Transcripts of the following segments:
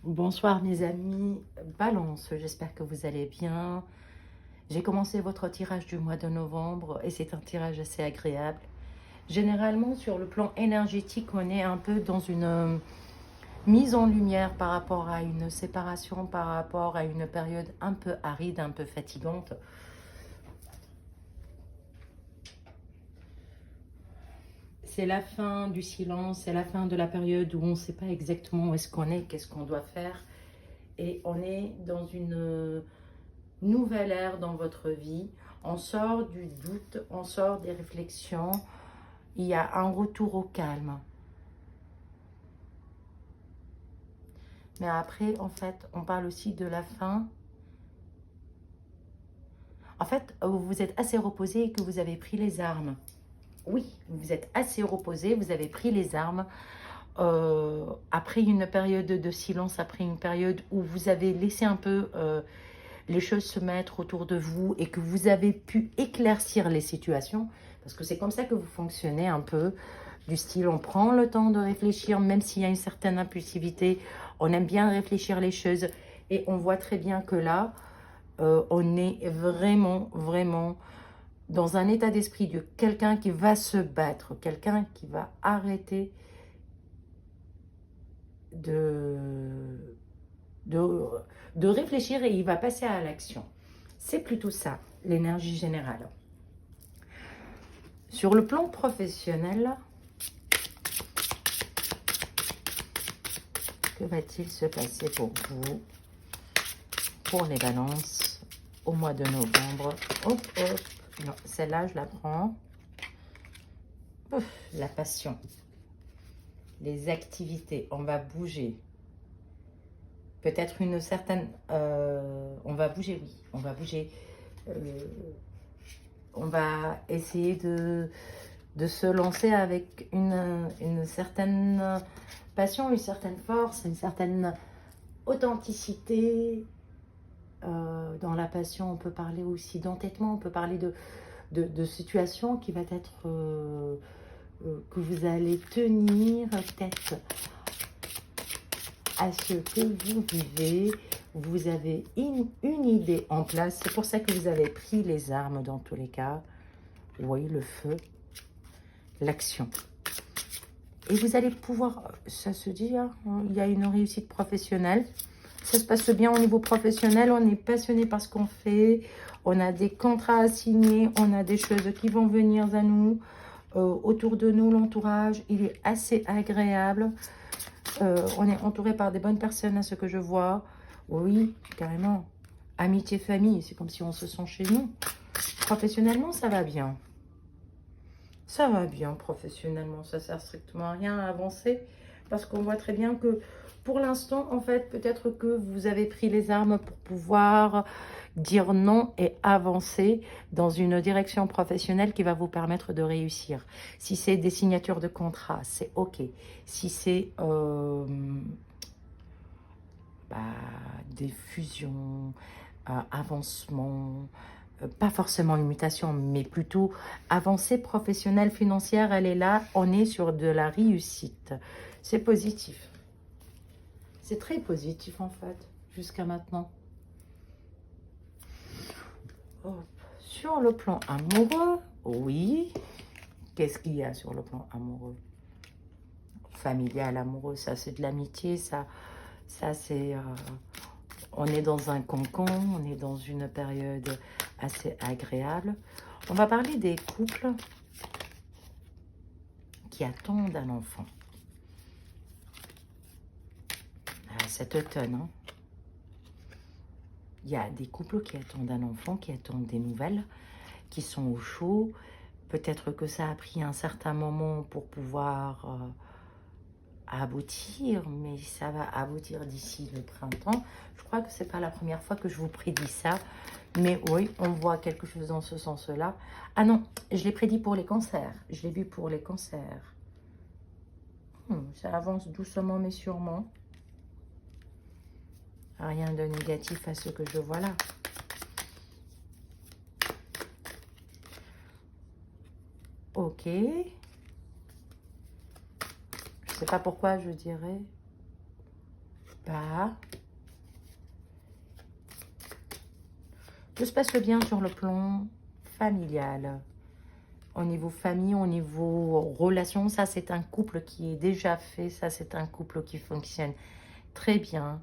Bonsoir mes amis, Balance, j'espère que vous allez bien. J'ai commencé votre tirage du mois de novembre et c'est un tirage assez agréable. Généralement sur le plan énergétique, on est un peu dans une mise en lumière par rapport à une séparation, par rapport à une période un peu aride, un peu fatigante. C'est la fin du silence, c'est la fin de la période où on ne sait pas exactement où est-ce qu'on est, qu'est-ce qu'on doit faire. Et on est dans une nouvelle ère dans votre vie. On sort du doute, on sort des réflexions. Il y a un retour au calme. Mais après, en fait, on parle aussi de la fin. En fait, vous vous êtes assez reposé et que vous avez pris les armes. Oui, vous êtes assez reposé, vous avez pris les armes. Après une période de silence, après une période où vous avez laissé un peu les choses se mettre autour de vous et que vous avez pu éclaircir les situations, parce que c'est comme ça que vous fonctionnez un peu, du style on prend le temps de réfléchir, même s'il y a une certaine impulsivité, on aime bien réfléchir les choses et on voit très bien que là, on est vraiment dans un état d'esprit de quelqu'un qui va se battre, quelqu'un qui va arrêter de, de, de réfléchir et il va passer à l'action. C'est plutôt ça, l'énergie générale. Sur le plan professionnel, que va-t-il se passer pour vous, pour les balances, au mois de novembre? Hop, hop. Non, celle-là, je la prends. Ouf, la passion. Les activités, on va bouger. Peut-être une certaine... on va bouger, oui. On va bouger. On va essayer de se lancer avec une certaine passion, une certaine force, une certaine authenticité. Dans la passion, on peut parler aussi d'entêtement, on peut parler de situations qui va être que vous allez tenir tête à ce que vous vivez. Vous avez une idée en place. C'est pour ça que vous avez pris les armes dans tous les cas. Oui, le feu, l'action. Et vous allez pouvoir, ça se dit, hein, il y a une réussite professionnelle. Ça se passe bien au niveau professionnel, on est passionné par ce qu'on fait, on a des contrats à signer, on a des choses qui vont venir à nous, autour de nous, l'entourage, il est assez agréable. On est entouré par des bonnes personnes à ce que je vois. Oui, carrément. Amitié, famille, c'est comme si on se sent chez nous. Professionnellement, ça va bien. Ça va bien professionnellement, ça sert strictement à rien à avancer parce qu'on voit très bien que pour l'instant, en fait, peut-être que vous avez pris les armes pour pouvoir dire non et avancer dans une direction professionnelle qui va vous permettre de réussir. Si c'est des signatures de contrat, c'est OK. Si c'est bah, des fusions, avancements, pas forcément une mutation, mais plutôt avancée professionnelle, financière, elle est là, on est sur de la réussite. C'est positif. C'est très positif en fait, jusqu'à maintenant. Hop. Sur le plan amoureux, oui. Qu'est-ce qu'il y a sur le plan amoureux? Familial, amoureux, ça c'est de l'amitié, ça c'est... on est dans un cocon, on est dans une période assez agréable. On va parler des couples qui attendent un enfant. Cet automne, hein, il y a des couples qui attendent un enfant, qui attendent des nouvelles, qui sont au chaud. Peut-être que ça a pris un certain moment pour pouvoir aboutir, mais ça va aboutir d'ici le printemps. Je crois que c'est pas la première fois que je vous prédis ça, mais oui, on voit quelque chose dans ce sens-là. Ah non, je l'ai prédit pour les cancers. Je l'ai vu pour les cancers. Ça avance doucement mais sûrement. Rien de négatif à ce que je vois là. Ok. Je sais pas pourquoi je dirais pas. Tout se passe bien sur le plan familial. Au niveau famille, au niveau relation, ça c'est un couple qui est déjà fait. Ça c'est un couple qui fonctionne très bien.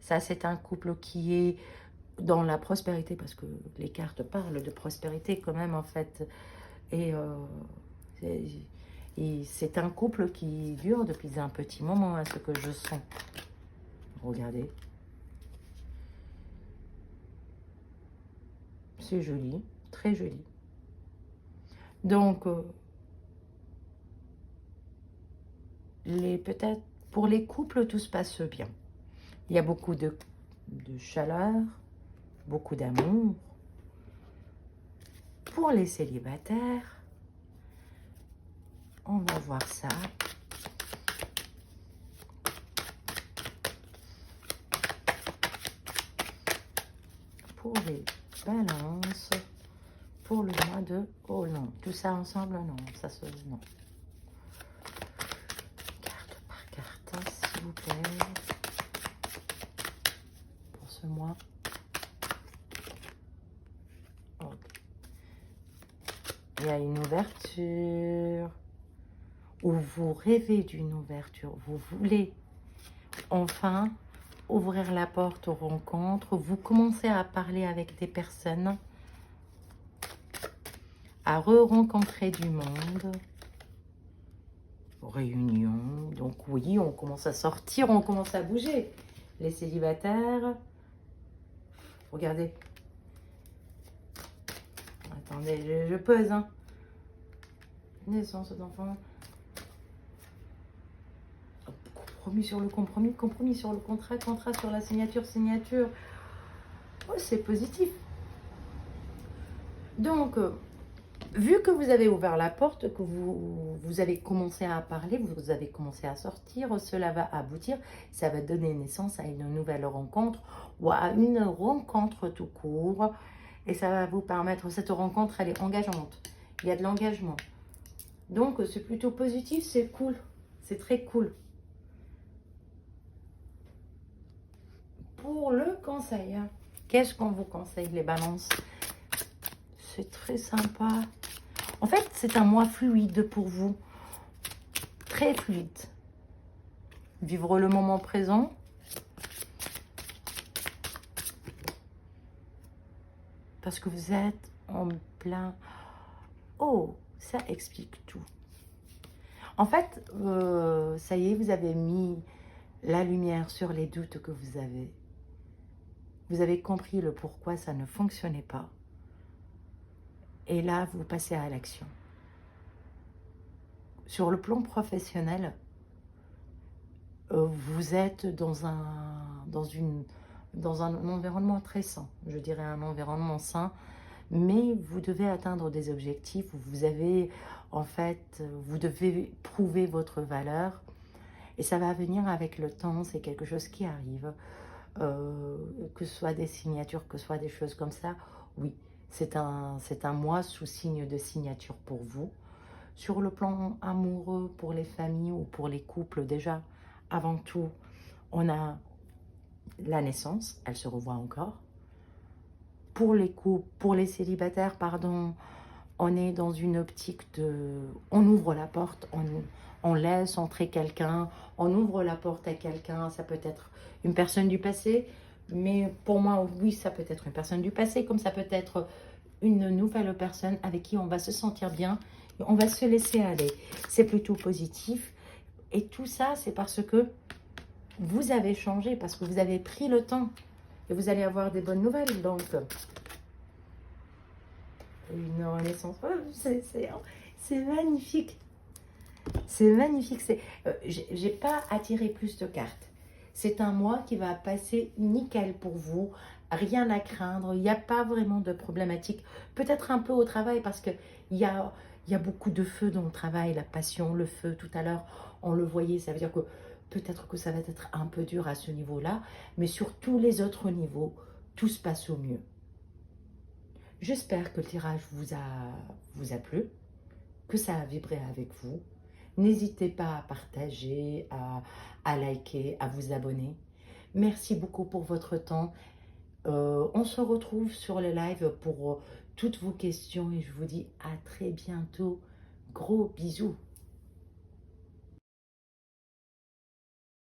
Ça c'est un couple qui est dans la prospérité, parce que les cartes parlent de prospérité quand même en fait. Et c'est un couple qui dure depuis un petit moment, à ce que je sens. Regardez. C'est joli, très joli. Donc, peut-être pour les couples, tout se passe bien. Il y a beaucoup de chaleur, beaucoup d'amour. Pour les célibataires, on va voir ça. Pour les balances, pour le mois de... Oh non, tout ça ensemble, non, ça se... Non. Carte par carte, hein, s'il vous plaît. Pour ce mois. Okay. Il y a une ouverture. Ou vous rêvez d'une ouverture. Vous voulez enfin ouvrir la porte aux rencontres. Vous commencez à parler avec des personnes, à re-rencontrer du monde. Réunion. Donc oui, on commence à sortir, on commence à bouger. Les célibataires. Regardez. Attendez, je pose. Hein. Naissance d'enfants. Compromis sur le compromis, compromis sur le contrat, contrat sur la signature, signature. Oh, c'est positif. Donc, vu que vous avez ouvert la porte, que vous avez commencé à parler, vous avez commencé à sortir, cela va aboutir, ça va donner naissance à une nouvelle rencontre ou à une rencontre tout court. Et ça va vous permettre, cette rencontre, elle est engageante. Il y a de l'engagement. Donc, c'est plutôt positif, c'est cool. C'est très cool. Pour le conseil, hein, qu'est-ce qu'on vous conseille, les balances? C'est très sympa. En fait, c'est un mois fluide pour vous. Très fluide. Vivre le moment présent. Parce que vous êtes en plein... Oh, ça explique tout. En fait, ça y est, vous avez mis la lumière sur les doutes que vous avez. Vous avez compris le pourquoi ça ne fonctionnait pas. Et là, vous passez à l'action. Sur le plan professionnel, vous êtes dans un environnement très sain. Je dirais un environnement sain. Mais vous devez atteindre des objectifs. Vous avez, en fait, vous devez prouver votre valeur. Et ça va venir avec le temps. C'est quelque chose qui arrive. Que ce soit des signatures, que ce soit des choses comme ça, oui, c'est un mois sous signe de signature pour vous. Sur le plan amoureux, pour les familles ou pour les couples, déjà, avant tout, on a la naissance, elle se revoit encore. Pour les couples, pour les célibataires, pardon, on est dans une optique de... On ouvre la porte, on laisse entrer quelqu'un, on ouvre la porte à quelqu'un, ça peut être une personne du passé, mais pour moi, oui, ça peut être une personne du passé, comme ça peut être une nouvelle personne avec qui on va se sentir bien, et on va se laisser aller. C'est plutôt positif, et tout ça, c'est parce que vous avez changé, parce que vous avez pris le temps, et vous allez avoir des bonnes nouvelles, donc... Une renaissance, c'est magnifique. C'est magnifique. J'ai pas attiré plus de cartes. C'est un mois qui va passer nickel pour vous. Rien à craindre. Il n'y a pas vraiment de problématique. Peut-être un peu au travail parce que il y a beaucoup de feu dans le travail. La passion, le feu. Tout à l'heure, on le voyait. Ça veut dire que peut-être que ça va être un peu dur à ce niveau-là. Mais sur tous les autres niveaux, tout se passe au mieux. J'espère que le tirage vous a plu, que ça a vibré avec vous. N'hésitez pas à partager, à liker, à vous abonner. Merci beaucoup pour votre temps. On se retrouve sur les lives pour toutes vos questions et je vous dis à très bientôt. Gros bisous.